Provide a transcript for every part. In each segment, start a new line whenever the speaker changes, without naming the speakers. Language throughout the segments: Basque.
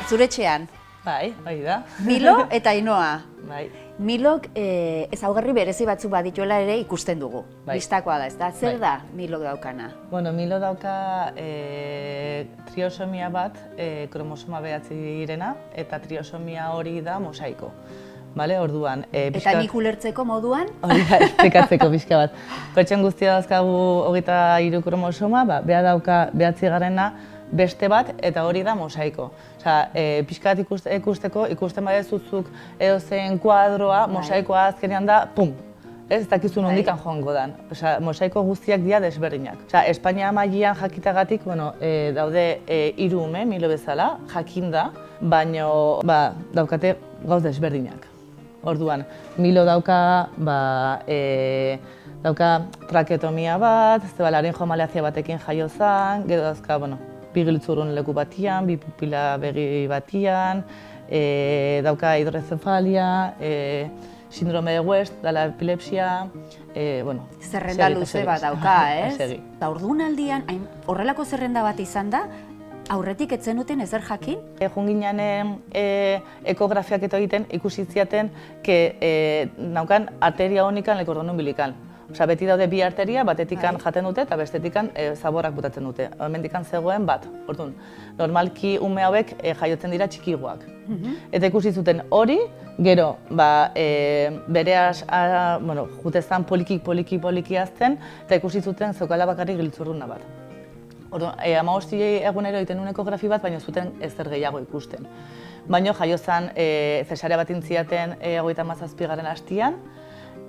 zure etxean.
Bai, hori da.
Milo eta Ainoa.
Bai.
Milok ezaugarri berezi batzuk badituela ere ikusten dugu.
Bai.
Bistakoa da, ezta? Zer
Bai.
da Milok daukana?
Bueno, Milo dauka triosomia bat, kromosoma 9 direna, eta triosomia hori da mosaiko. Bale, orduan,
Eta nik ulertzeko moduan?
Hori da, esplikatzeko pixka bat. Pertsonen guztia dauzkagu 23 kromosoma, bea dauka 9garrena beste bat, eta hori da mosaiko. Osea, pixka bat ikusteko, ikusten badezuzuk edozein kuadroa, mosaikoa azkenean da, pum! Ez dakizu nondikan joango dan. Osea, mosaiko guztiak dira desberdinak. Osea, Espainia mailan jakitagatik, daude 3 ume, Milo bezala, jakinda, baino daukate gauz desberdinak. Orduan, Milo dauka trakeotomia bat, laringoamaleazia batekin jaio zen, gero dauzka, bi giltzurrun leku batian, bi pupila begi batian, dauka hidrocefalia, sindrome de West, dala epilepsia,
Zerrenda luze bat dauka, ez? Eta ordunaldian, horrelako zerrenda bat izan da, aurretik ez zenuten ezer jakin?
Joan ginen ekografiak eta egiten ikusi ziaten naukan arteria honikan lekordon umbilikan. Osea, beti daude bi arteria, batetikan jaten dute eta bestetikan zaborrak butatzen dute. Hemendikan zegoen bat. Orduan, normalki ume hauek jaiotzen dira txikigoak. Eta ikusi zuten hori, gero bere jutezan poliki azten, eta ikusi zuten zeukala bakarrik giltzurruna bat. Orduan, 15 egunero egiten nuen ekografi bat, baina zuten ezer gehiago ikusten. Baina jaio zen zesarea bat intziaten 37. hastian,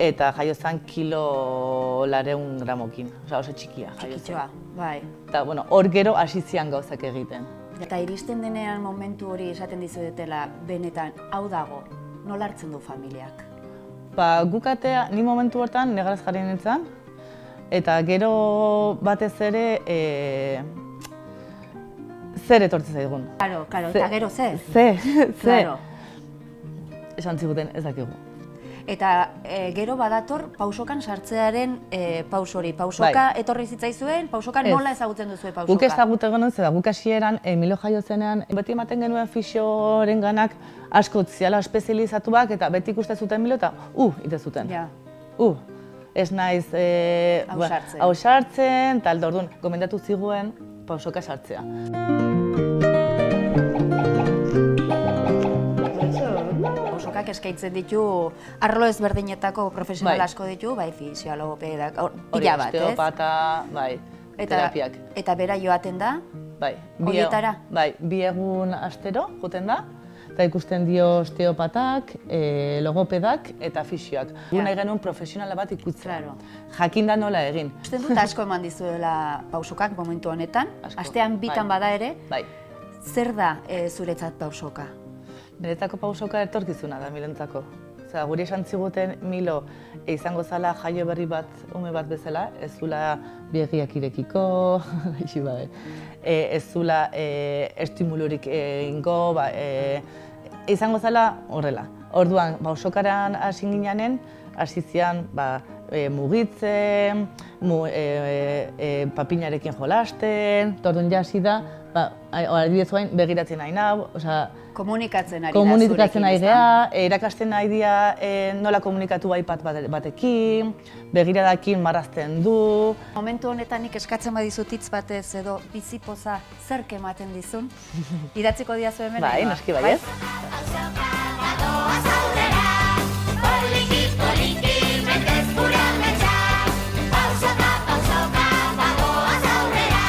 eta jaio zen kilo 200 gramokin, oso txikia jaio zen.
Txikitxoa, bai.
Eta hor gero hasi zian gauzak egiten.
Eta iristen denean momentu hori esaten dizuetela, benetan, hau dago, nola hartzen du familiak?
Gukatea, ni momentu hortan negaraz jarri nintzen, eta gero batez ere zer etortzen zaigun.
Karo, eta gero zer?
Zer. Esan ziguten ez dakigu.
Eta gero badator pausokan sartzearen paus hori. Pausoka etorri zitzaizuen, pausoka nola ezagutzen duzue pausoka?
Guk ezagutzen genuen, zera guk hasieran Milo jaio zenean, beti ematen genuen fisiorenganak asko ziala espezializatuak eta beti ikusten zuten Milo eta ite zuten. Ez naiz hausartzen, eta orduan gomendatu ziguen pausoka sartzea.
Pausokak eskaintzen ditu, arlo ezberdinetako profesional asko ditu, bai fisiologopedak, pila bat, ez?
Osteopata, terapiak.
Eta bera joaten da?
Bai.
Horietara?
Bai, 2 egun astero joaten da. Eta ikusten dio osteopatak, logopedak eta fisioak. Gu nahi genuen profesionala bat ikutzen. Jakinda nola egin.
Usten dut asko eman dizuela pausokak momentu honetan. Astean bitan bada ere. Zer da zuretzat pausoka?
Niretzako pausoka etorkizuna da Milentzako. Guri esan ziguten Milo izango zala jaio berri bat, ume bat bezala, ez zula begiak irekiko, ez zula estimulurik egingo, izango zala horrela. Orduan, pausokaran hasi ginanen, hasi zian mugitzen, papinarekin jolasten, orduan ja hasi da, adibidez guain begiratzen nahi nau,
komunikatzen ari da
komunikatzen ari da, erakasten nahi dira nola komunikatu iPad batekin, begiradakin marrazten du.
Momentu honetan nik eskatzen badizut hitz batez edo bizipoza zerk ematen dizun, idatziko diazu hemen?
Bai, noski baiez.